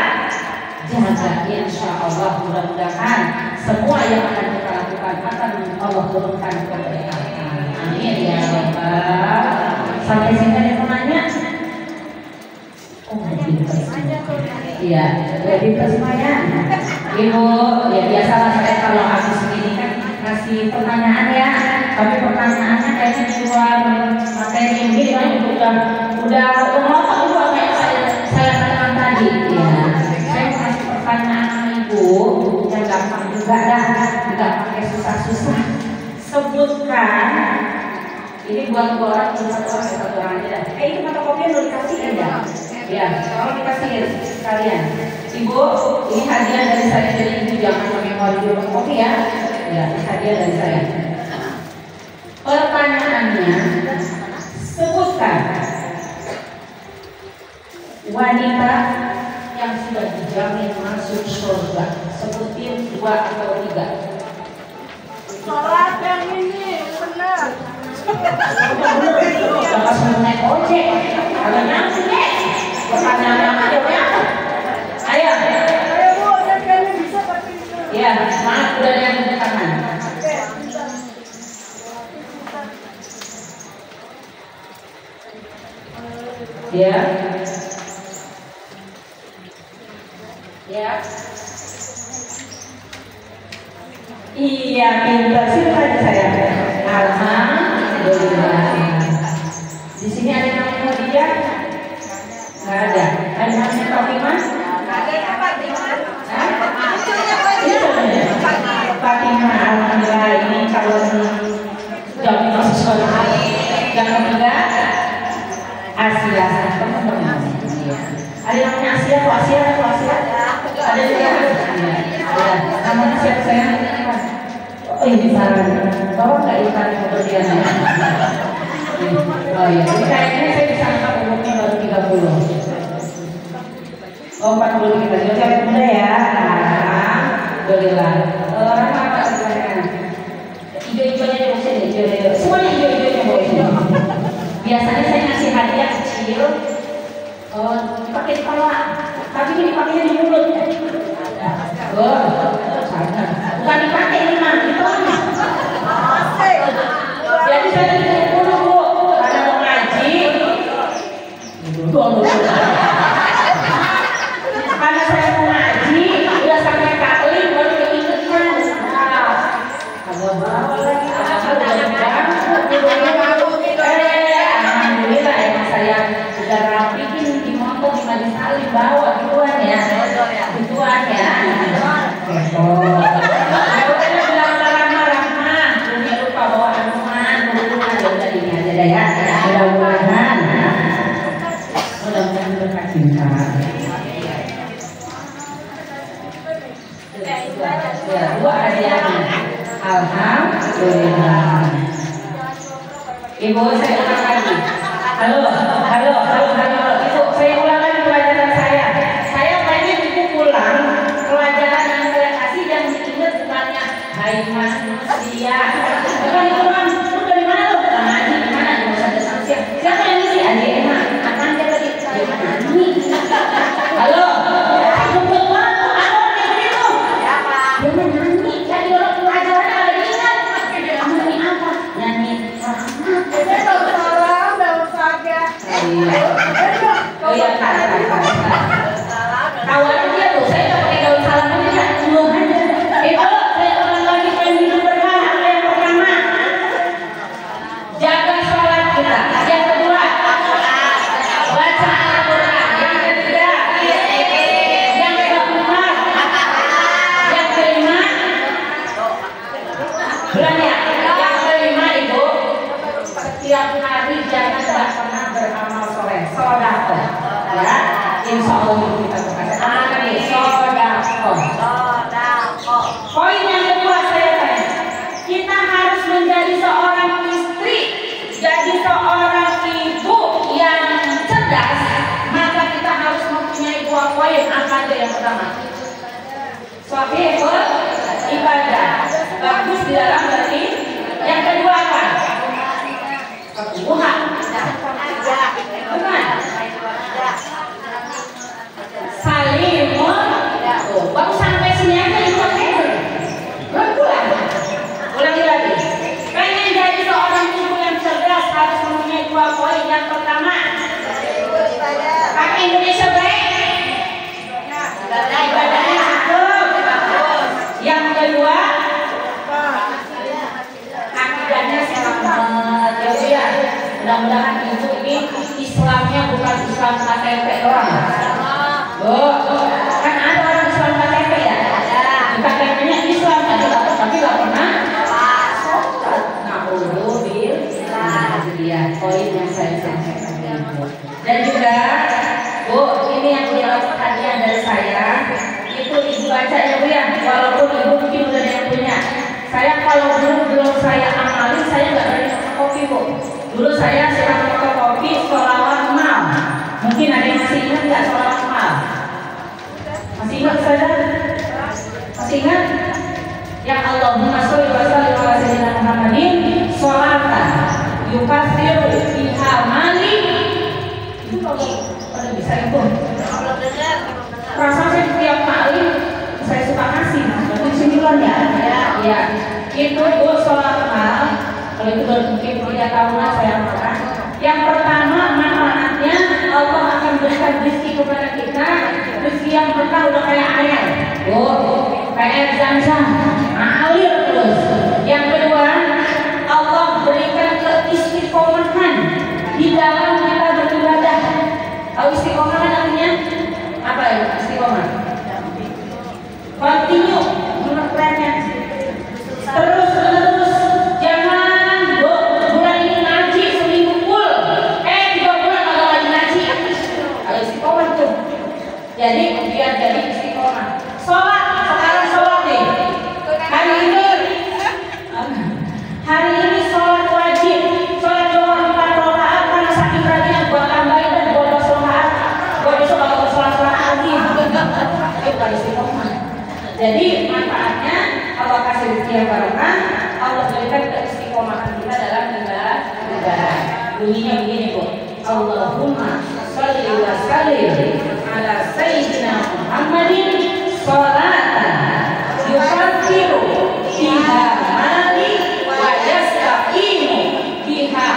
jaga, insya Allah mudah-mudahan semua yang akan kita lakukan akan Allah turunkan keberkahan. Amin ya Rabbal. Sampai sini ada yang nanya? Oh, iya, lebih semuanya. Ibu, ya biasalah saya kalau habis ini kan kasih pertanyaan ya. Tapi pertanyaannya kayaknya di luar materi ini, udah ngomong ibu kayak saya katakan tadi. Ya, saya kasih pertanyaan ibu yang gampang juga dah, tidak pakai susah-susah. Sebutkan. Ini buat dua orang, satu orang aja dah. Itu mata kopinya udah dikasih ya? Ya, kalau dikasih sekalian. Ibu, ini hadiah dari saya, jadi ibu jangan pakai mau di rumah kopi ya. Ya, ini hadiah dari saya. Pertanyaannya, sebutkan wanita yang sudah dijamin masuk surga, sebutin 2 atau 3. Sholat yang ini benar. Jangan semua naik ojek, agak nyampe deh. Pertanyaan aja apa? Ayo. Ayo Bu, yang kayaknya bisa pakai itu. Ya, semangat udah ada yang di tangan. Ya. Ya. Iya, pintar sih tadi saya. Alhamdulillah. Di sini ada yang namanya Khadijah? Nggak ada. Ada yang namanya Fatimah? Ada apa dengan? Fatimah, alhamdulillah ini calon jawab masuk surga. Yang ketiga Asia, teman-teman. Ada yang namanya Asia, kok Asia, kok Asia? Ada juga. Ada. Namanya siapa saya? Oh ini saran. Bawa nggak ikan untuk dia? Oh iya. Jadi kayaknya saya bisa angkat umurnya baru 30. Oh 40 kita. Jadi saya muda ya. Alhamdulillah. Orang apa sebenarnya? Hijau-hijaunya di sini. Hijau-hijau. Semuanya hijau-hijaunya boleh. Biasanya saya ngasih hadiah kecil. Dipakai di kepala. Tapi ini dipakainya di mulut. Bukan dipakai ini mah, ditolak. Jadi saya dari dulu Bu, karena mau ngaji. Karena saya mau ngaji, udah sampai taklim baru keingetan. Alhamdulillah ya saya sudah rapiin di motor di majelis taklim bawa gituan ya. Gituan ya. Mudah-mudahan berkat cinta. Ya, 2 hadiahnya. Alhamdulillah. Ibu saya ulang lagi. Halo. Ibu saya ulang lagi pelajaran saya. Saya pengen ibu pulang pelajaran yang saya kasih yang diingat bukannya hai manusia. Bukan itu kan. Lu dari mana lu? Ngaji di mana? Di Musada Samsia. Siapa yang ngisi? Adik Emma. Kapan dia tadi? Dia nyanyi. Halo. Kumpul banget. Apa yang begitu? Siapa? Dia nyanyi. Jadi orang pelajaran ada ingat. Kamu nyanyi apa? Nyanyi rahmat. Ini kalau salam dan saja. Oh iya, kan. Kawan dia tuh, saya nggak pakai gaun salam aja, belum aja. Saya orang lagi pengen hidup berkah. Yang pertama, jaga sholat kita. Yang kedua, baca Al-Quran. Yang ketiga, yang keempat, yang kelima, bulan ya. Yang kelima Ibu, setiap hari jangan nggak pernah beramal soleh, sodako, ya. Insya Allah kita berkata. Amin. Sodako. Poin yang kedua saya tanya, kita harus menjadi seorang istri, jadi seorang ibu yang cerdas, maka kita harus mempunyai 2 poin. Apa aja yang pertama? Sahih ibadah, bagus di dalam berarti. Yang kedua apa? Ketuhan. Benar. Saling baru sampai sini aja itu belum pulang. Ulangi lagi. Pengen jadi seorang ibu yang cerdas harus mempunyai 2 poin. Yang pertama, pakai Indonesia baik. Ibadahnya cukup. Yang kedua, akidahnya selamat. Ya, mudah-mudahan ibu ini Islamnya bukan Islam KTP doang. Kan ada orang Islam KTP ya? Di KTP-nya Islam tapi nggak pernah sholat. Dia poin yang saya sampaikan. Dan juga Bu, ini yang didapat hadiah dari saya. Itu ibu baca ya Bu ya. Walaupun ibu mungkin udah yang punya. Saya kalau dulu belum saya amalin, saya nggak berani fotokopi Bu. Dulu saya sedang fotokopi sholawat mal. Mungkin ada yang masih Masih ingat nggak sholat mal? Masih ingat saja? Masih ingat? Yang Allahumma sholli wa sallim ala sayyidina Muhammadin sholatan yukatsiru fiha mali. Itu kalau bisa itu. Rasa saya setiap kali saya suka kasih, berarti sembilan ya? Ya. Itu sholat mal. Kalau itu mungkin 3 tahunan saya makan. Yang pertama manfaatnya Allah akan berikan rezeki kepada kita, rezeki yang berkah udah kayak air. Kayak air Zam-Zam, ngalir terus. Yang kedua, Allah berikan keistiqomahan di dalam kita beribadah. Tahu istiqomah artinya? Apa ya istiqomah? Continue, menurut trennya. Terus. Jangan bulan ini ngaji seminggu full. 3 bulan kalau lagi ngaji. Kalau istiqomah tuh. Jadi biar jadi istiqomah. Sholat, sekarang sholat nih. Hari ini sholat wajib. Sholat Zuhur 4 rakaat karena sakit rajin buat tambahin dan buat 12 rakaat. Buat besok kalau sholat lagi. Itu bukan istiqomah. Jadi manfaatnya Allah kasih rezeki yang barokah, Allah berikan keistiqomahan kita dalam ibadah. Bunyinya begini Bu. Allahumma sholli wa sallim ala sayyidina Muhammadin sholatan yukatsiru fiha mali wa yastaqimu fiha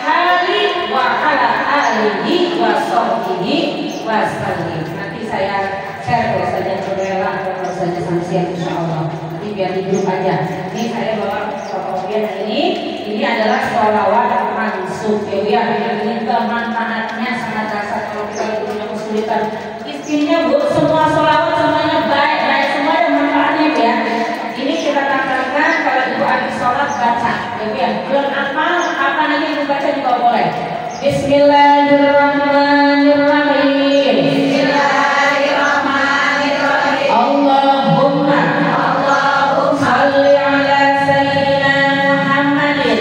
hali wa ala alihi wa sahbihi wa sallim. Nanti saya share kalau saja berrela kalau saja sampai siang insyaallah. Nanti biar di grup aja. Ini saya bawa fotokopian ini adalah sholawat mansub ya. Ini kemanfaatnya sangat dasar kalau kita punya kesulitan. Isinya Bu, semua sholawat semuanya baik semua ada manfaatnya ya. Ini kita tambahkan kalau Ibu habis sholat baca ya. Belum hafal apa lagi Ibu baca juga boleh. Bismillahirrahmanirrahim. Allahumma sholli ala sayyidina Muhammadin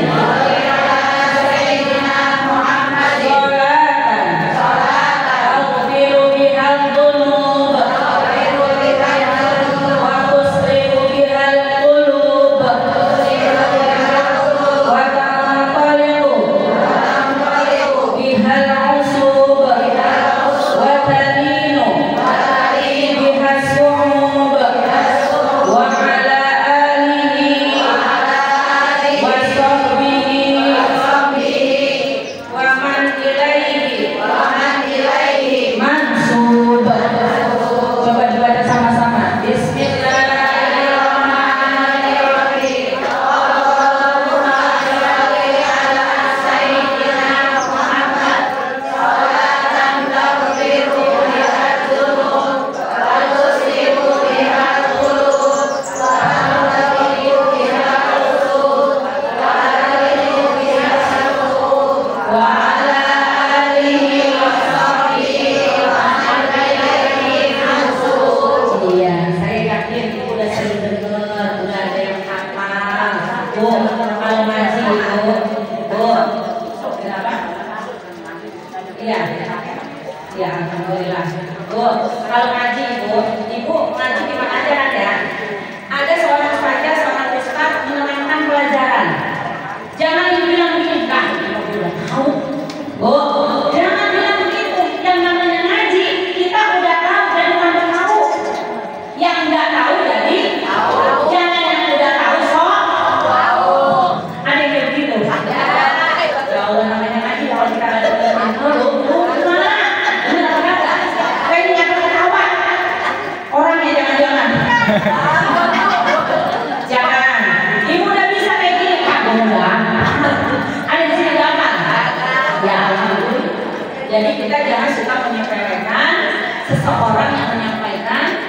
sholatan taghfiru bihal dhunub wa tusrifu bihal qulub wa tanqalibu bihal usub wa talinu bihal su'ub wa ala alihi wa sahbihi wa man ilaihi mansub. Coba dibaca sama-sama. Bismillahirrahmanirrahim. Allahumma sholli ala sayyidina Muhammad sholatan taghfiru bihal dhunub wa tusrifu bihal qulub wa tanqalibu bihal usub wa talinu bihal su'ub wa ala alihi wa sahbihi wa man ilaihi mansub. Iya, saya yakin Ibu udah sering dengar, udah ada yang hafal. Bu, kalau ngaji Bu, kenapa? Iya, ya alhamdulillah. Bu, kalau ngaji Ibu ngaji di mana aja kan ya? Ada seorang ustazah, seorang ustaz menerangkan pelajaran. Jangan dibilang begini, Ibu udah tahu. Bu, jangan bilang begitu. Yang namanya ngaji, kita udah tahu dan bukan tahu. Yang nggak tahu jadi tahu. Jangan yang udah tahu tahu. Ada yang kayak begitu? Ya Allah, namanya ngaji kalau kita ada teman dulu, gimana? Benar apa kagak? Kayaknya nggak ketawa. Orangnya jangan-jangan. Jangan. Ibu udah bisa kayak gini, Pak. Enggak. Ada di sini gampang. Ya alhamdulillah. Jadi kita jangan suka menyepelekan seseorang yang menyampaikan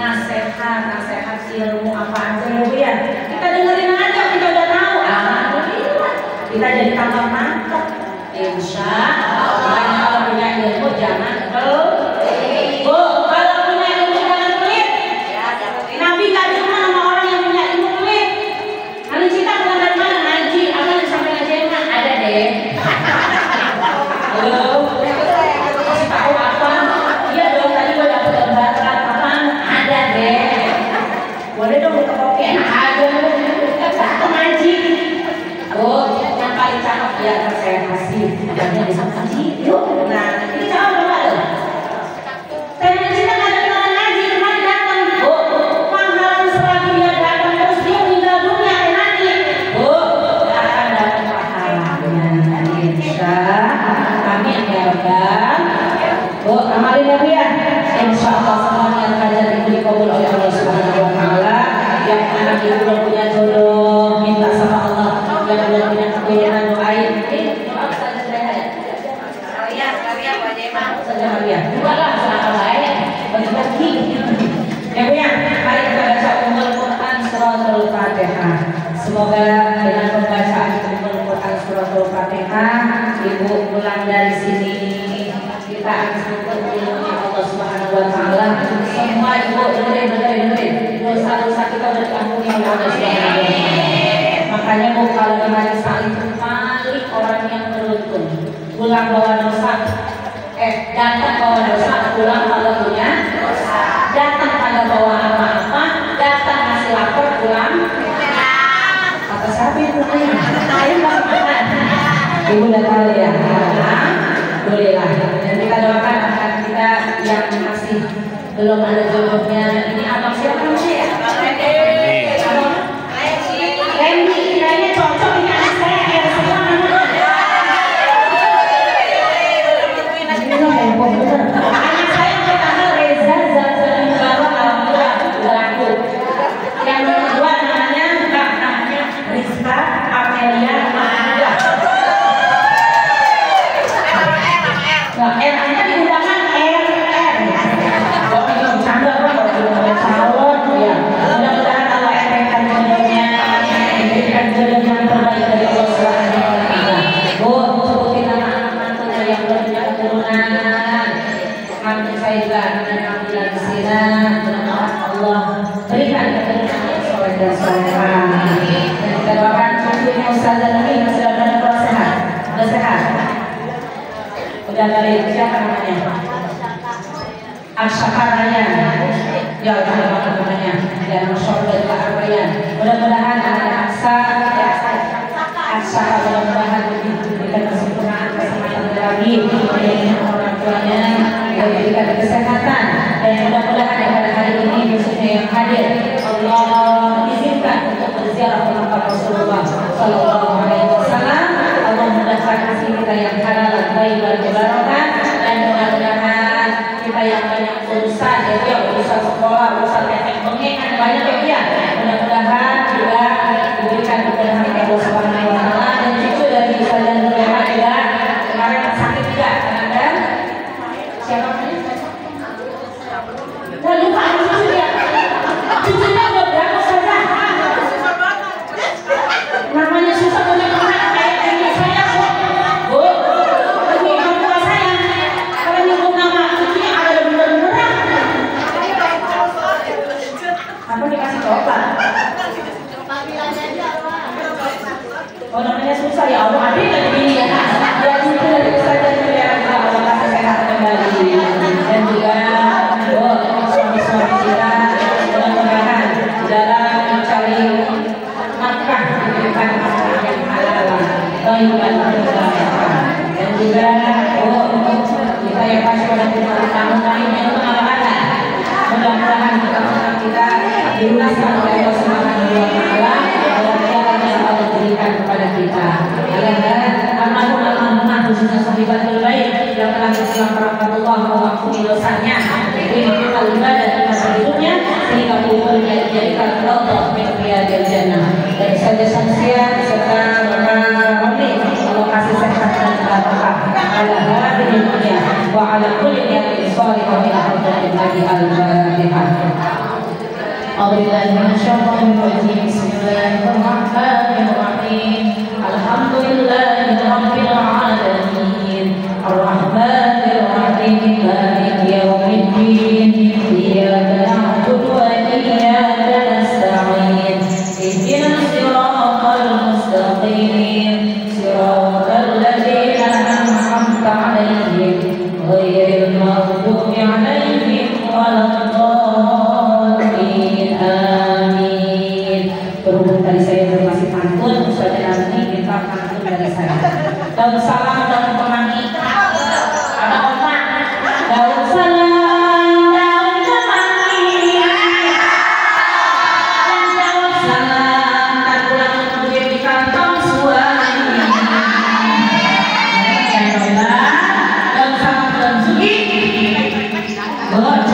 nasihat ilmu apa aja ya Bu ya. Kita dengerin aja, kita udah tahu. Alhamdulillah. Kita jadi tambah mantap. Insya Allah. Kalau punya ilmu jangan pelit. Bu, kalau punya ilmu jangan pelit. Nabi gak cuma sama orang yang punya ilmu pelit. Kalau kita bukan dari mana ngaji, apa yang sampai ngaji ada deh. Halo. Kasih tahu apa? amalin ya Bu ya. Insyaallah semuanya hajat ibu dikabul oleh Allah Subhanahu wa taala. Yang anak ibu belum punya jodoh, minta sama Allah. Yang belum punya keturunan doain. Doa saja saya. Karya Pak Jema. Saja karya. Bukalah salah lain. Bagi-bagi. Ya Bu ya, mari kita baca Ummul Quran Suratul Fatihah. Semoga dengan pembacaan Ummul Quran Suratul Fatihah, ibu pulang dari sini kita akan bersyukur ilmunya Allah Subhanahu wa taala. Semua ibu dengerin. Dosa-dosa kita sudah diampuni oleh Allah Subhanahu wa taala. Makanya Bu kalau di majelis taklim itu paling orang yang beruntung. Pulang bawa dosa. Datang bawa dosa, pulang kalau punya dosa. Datang pada bawa apa-apa, datang masih lapor, pulang kata siapa itu namanya? Saya masih makan. Ibu udah tahu ya? Bolehlah. Dan kita doakan akan kita yang masih belum ada jodohnya. Ini abang siapa namanya ya? Abang Randy. Kayaknya cocok ini anak saya. Ya semua namanya. Anak saya pertama Reza Zazali Bawa Alhamdulillah berlaku. Yang kedua namanya Rizka Amelia Mahmudlah. R-nya di undangan RR. Kalau belum canda kan kalau belum ada calon ya. Mudah-mudahan Allah erekan jodohnya, diberikan jodoh yang terbaik dari Allah Subhanahu wa taala. Bu, sebutin nama anak mantunya yang belum punya keturunan. Mantu saya juga namanya Abdullah Bisina. Mudah-mudahan Allah berikan keturunan yang soleh dan solehah. Dan kita doakan cucunya Ustazah Nami yang sudah benar-benar sehat. Sudah sehat. Udah dari siapa namanya? Asyakaranya. Ya udah banget namanya. Dan Masya juga Arbayan. Mudah-mudahan anak Aksa mudah-mudahan diberikan kesempurnaan lagi dari orang tuanya, diberikan kesehatan, dan mudah-mudahan pada hari ini khususnya yang hadir Allah izinkan untuk berziarah ke makam Rasulullah Sallallahu Alaihi Wasallam. Allah mudahkan rezeki kita yang halal, thayyiban, mubarakah, dan mudah-mudahan kita yang banyak urusan, ya urusan sekolah, urusan teknik pengen banyak ya. Mudah-mudahan juga diberikan kemudahan oleh Allah Subhanahu wa taala, dan cucu dari Ustazah Nurullah juga kemarin sakit juga ada siapa namanya? Nah, lupa cucu dia. Cucunya udah berapa saja? Namanya susah punya anak kayak ini saya kok. Bu, ini orang saya. Kalau nyebut nama cucunya ada bener-beneran. Apa dikasih coklat? Oh namanya susah ya Allah, adik lagi begini ya. Ya cucu dari Ustazah Nurullah Allah kasih sehat kembali, dan juga suami-suami kita mudah-mudahan dalam mencari nafkah diberikan nafkah yang halal, thayyiban, mubarakah, dan juga kita yang pasti pada tamu lainnya itu anak-anak. Mudah-mudahan kita dilunaskan oleh Allah Subhanahu wa taala dan yang Allah berikan kepada kita. Alhamdulillah khususnya sahibatul bait yang telah bersilang rahmatullah mengampuni dosanya, diberi ibadah di masa hidupnya sehingga kuburnya dijadikan raudhah min riyadil jannah. Dan saja saksian serta Bapak Romli Allah kasih sehat dan barokah ala hadhihi dunya wa ala kulli niyatin shalihah min hadillahi al-fatihah. A'udzubillahi minasyaitonir rajim. Bismillahirrahmanirrahim. Alhamdulillahirabbil alamin. Arrahmanir rahim. Maliki yaumiddin. Iyyaka na'budu wa iyyaka nasta'in. Ihdinas siratal mustaqim. Siratal ladzina an'amta 'alaihim ghairil maghdubi 'alaihim waladdallin. Amin. Berhubung tadi saya masih pantun, Ustazah nanti minta pantun dari saya. Tahun Belum.